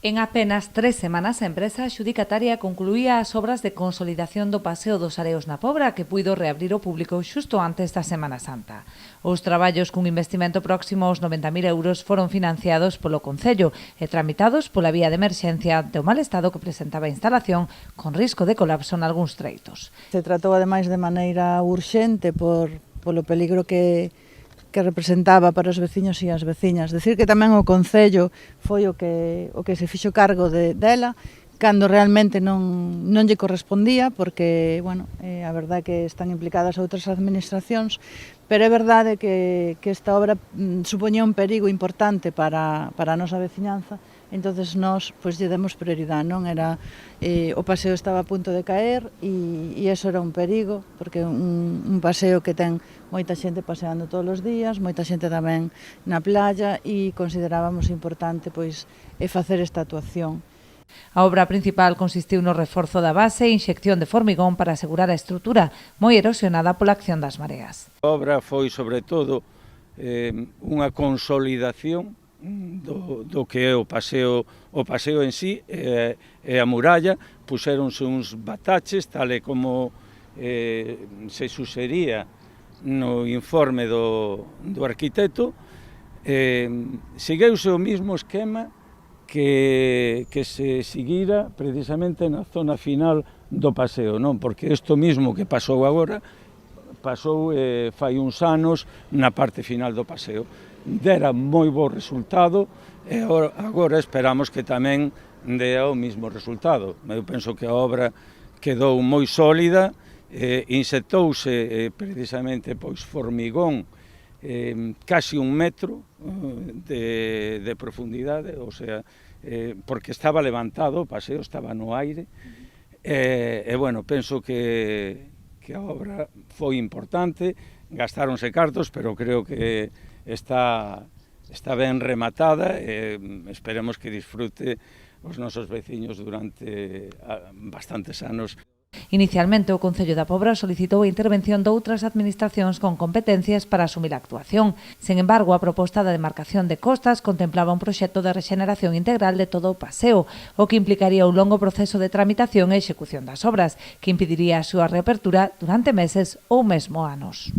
En apenas 3 semanas, a empresa adxudicataria concluía as obras de consolidación do Paseo dos Areos na Pobra, que puido reabrir ao público xusto antes da Semana Santa. Os traballos cun investimento próximo aos 90.000 euros foron financiados polo Concello e tramitados pola vía de emerxencia do mal estado que presentaba a instalación, con risco de colapso en algúns treitos. Se tratou ademais de maneira urxente polo peligro que representaba para os veciños e as veciñas. Decir que tamén o Concello foi o que se fixo cargo dela, cando realmente non lle correspondía, porque, bueno, a verdade que están implicadas outras administracións, pero é verdade que esta obra supoñía un perigo importante para a nosa veciñanza. Entonces nós lle demos prioridade, non era o paseo estaba a punto de caer e eso era un perigo, porque un paseo que ten moita xente paseando todos os días, moita xente tamén na playa e considerábamos importante facer esta actuación. A obra principal consistiu no reforzo da base e inxección de formigón para asegurar a estrutura, moi erosionada pola acción das mareas. A obra foi, sobre todo, unha consolidación do que é o paseo en sí e a muralla. Puxéronse uns bataches, tal e como se suxería no informe do arquitecto. Segueuse o mesmo esquema que se seguira precisamente na zona final do paseo, non? Porque isto mesmo que pasou agora, pasou fai uns anos na parte final do paseo. Dera moi bo resultado e agora esperamos que tamén dea o mesmo resultado. Eu penso que a obra quedou moi sólida, insertouse precisamente formigón casi 1 metro de profundidade, o sea, porque estaba levantado, o paseo estaba no aire, e bueno, penso que a obra foi importante, gastáronse cartos, pero creo que está ben rematada e esperemos que disfrute os nosos veciños durante bastantes anos. Inicialmente, o Concello da Pobra solicitou a intervención de outras administracións con competencias para asumir a actuación. Sen embargo, a proposta da demarcación de costas contemplaba un proxecto de rexeneración integral de todo o paseo, o que implicaría un longo proceso de tramitación e execución das obras, que impediría a súa reapertura durante meses ou mesmo anos.